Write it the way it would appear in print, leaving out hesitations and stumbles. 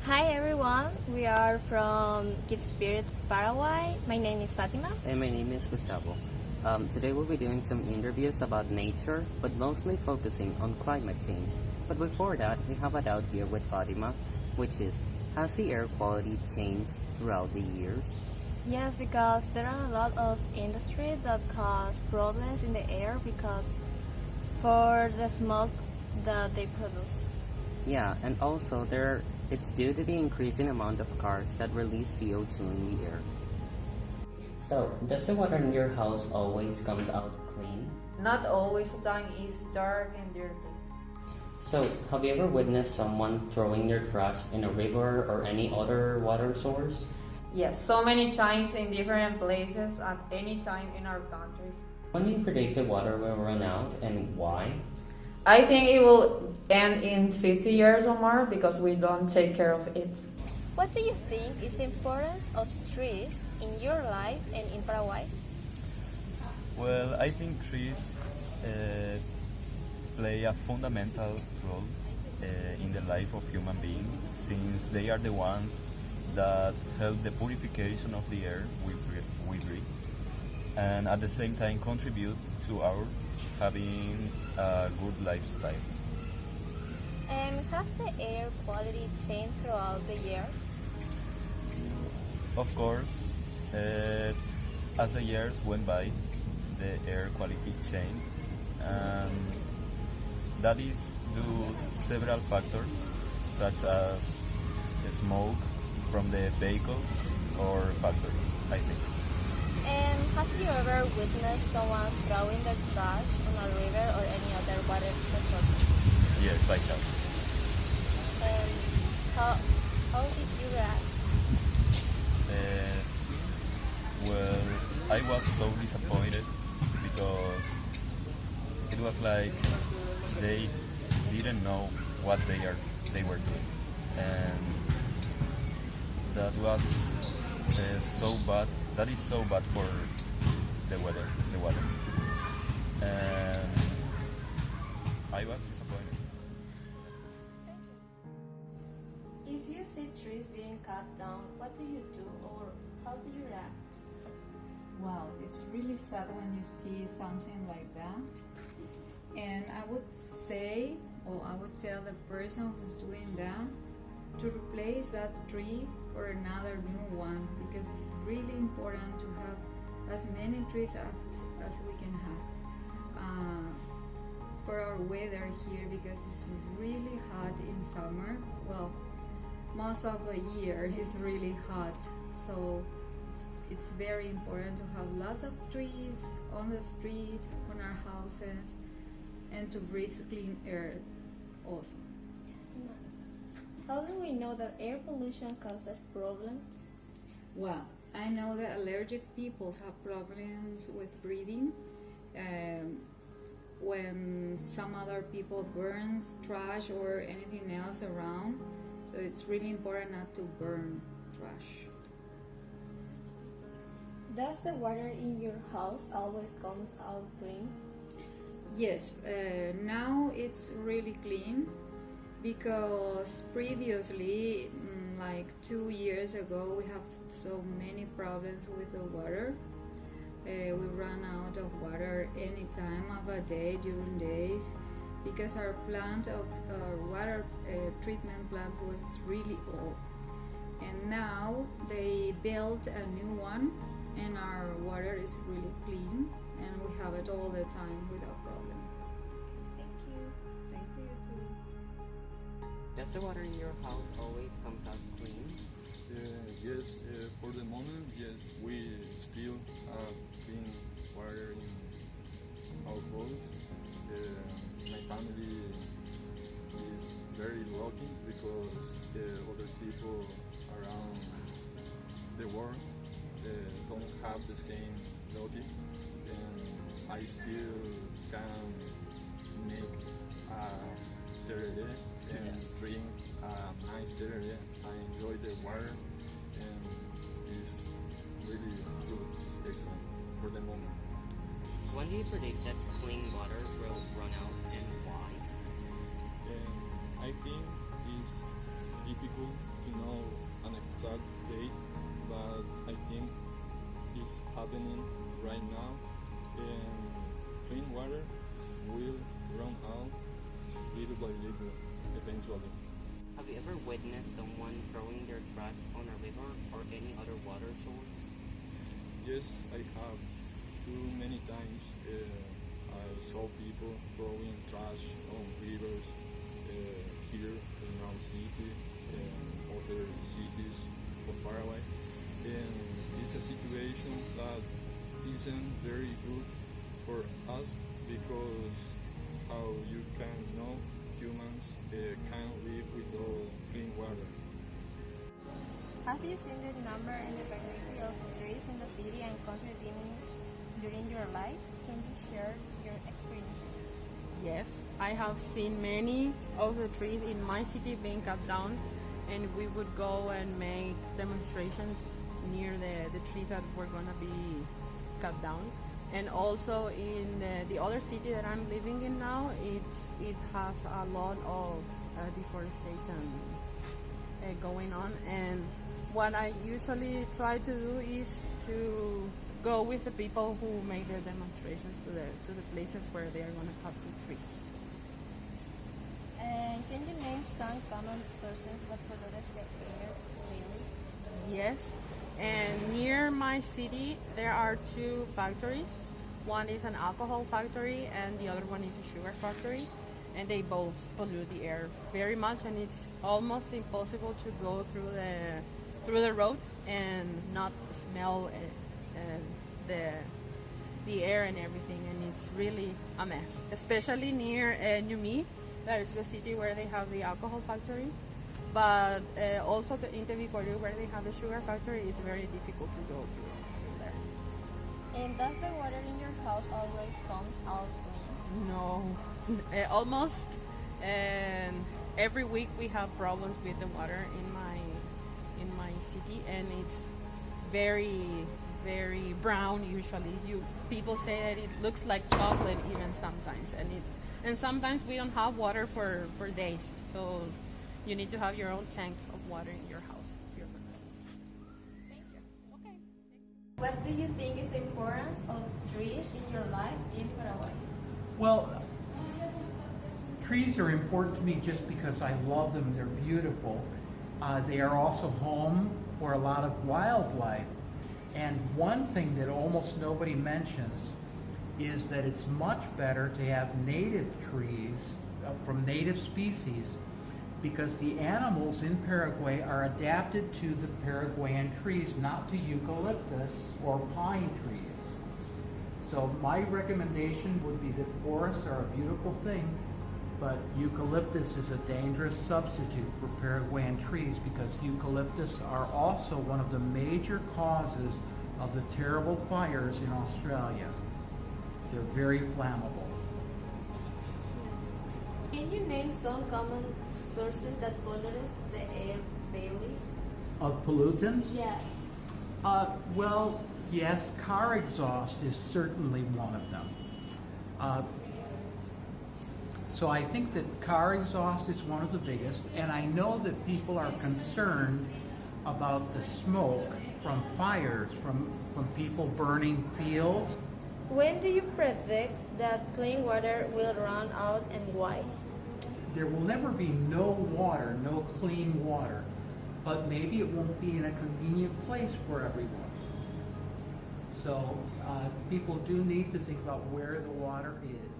Hi everyone, we are from KidSpirit, Paraguay. My name is Fatima. And my name is Gustavo. Today we'll be doing some interviews about nature, but mostly focusing on climate change. But before that, we have a doubt here with Fatima, which is, has the air quality changed throughout the years? Yes, because there are a lot of industries that cause problems in the air because for the smoke that they produce. Yeah, and also it's due to the increasing amount of cars that release CO2 in the air. So, does the water in your house always comes out clean? Not always. The time is dark and dirty. So, have you ever witnessed someone throwing their trash in a river or any other water source? Yes, so many times in different places at any time in our country. When do you predict the water will run out and why? I think it will end in 50 years or more because we don't take care of it. What do you think is the importance of trees in your life and in Paraguay? Well, I think trees play a fundamental role in the life of human beings since they are the ones that help the purification of the air we breathe and at the same time contribute to our having a good lifestyle. And has the air quality changed throughout the years? Of course, as the years went by, the air quality changed, and that is due to several factors, such as the smoke from the vehicles or factories, I think. And have you ever witnessed someone throwing their trash in a river or any other water resource? Yes, I have. And how did you react? Well, I was so disappointed because it was like they didn't know what they were doing, and that was so bad. That is so bad for the water, and I was disappointed. If you see trees being cut down, what do you do or how do you react? Wow, it's really sad when you see something like that. And I would say, or I would tell the person who's doing that to replace that tree for another new one because it's really important to have as many trees as we can have for our weather here because it's really hot in summer. Well, most of the year is really hot, so it's very important to have lots of trees on the street, on our houses, and to breathe clean air also. How do we know that air pollution causes problems? Well, I know that allergic people have problems with breathing when some other people burns trash or anything else around. So it's really important not to burn trash. Does the water in your house always comes out clean? Yes, now it's really clean because previously, like 2 years ago, we have so many problems with the water. We run out of water any time of a day during days because our water treatment plant was really old. And now they built a new one and our water is really clean and we have it all the time without problem. Thank you. Thanks to you too. Does the water in your house always comes out clean? Yes, for the moment, yes, we still have clean water in our house. My family is very lucky because other people around the world don't have the same lucky, and I still can make a tereré and drink a nice tereré. I enjoy the water and it's really good, it's excellent for the moment. When do you predict that clean water will run out and why? I think it's difficult to to know an exact date, but I think it's happening right now, and clean water will run out little by little eventually. Have you ever witnessed someone throwing their trash on a river or any other water source? Yes, I have. Too many times I saw people throwing trash on rivers here in our city and other cities of Paraguay. And it's a situation that isn't very good for us because how you can know humans can't live without clean water. Have you seen the number and the variety of trees in the city and country diminish during your life? Can you share your experiences? Yes, I have seen many of the trees in my city being cut down, and we would go and make demonstrations near the trees that were going to be cut down. And also in the other city that I'm living in now, it has a lot of deforestation going on. And what I usually try to do is to go with the people who make the demonstrations to the places where they are going to cut the trees. And can you name some common sources that pollute the air daily? Yes, and near my city there are two factories. One is an alcohol factory and the other one is a sugar factory, and they both pollute the air very much, and it's almost impossible to go through the road and not smell the air and everything, and it's really a mess, especially near Numi. That is the city where they have the alcohol factory, but also in Tebicorio where they have the sugar factory. It's very difficult to go through there. And does the water in your house always comes out clean? No, almost every week we have problems with the water in my city, and it's very brown usually. People say that it looks like chocolate even sometimes, and sometimes we don't have water for days, so you need to have your own tank of water in your house. Thank you. Okay. What do you think is the importance of trees in your life in Paraguay? Well, trees are important to me just because I love them. They're beautiful. They are also home for a lot of wildlife. And one thing that almost nobody mentions is that it's much better to have native trees from native species, because the animals in Paraguay are adapted to the Paraguayan trees, not to eucalyptus or pine trees. So my recommendation would be that forests are a beautiful thing, but eucalyptus is a dangerous substitute for Paraguayan trees, because eucalyptus are also one of the major causes of the terrible fires in Australia. They're very flammable. Can you name some common sources that pollute the air daily? Of pollutants? Yes. Well, yes, car exhaust is certainly one of them. So I think that car exhaust is one of the biggest, and I know that people are concerned about the smoke from fires, from people burning fields. When do you predict that clean water will run out, and why? There will never be no water, no clean water, but maybe it won't be in a convenient place for everyone. So people do need to think about where the water is.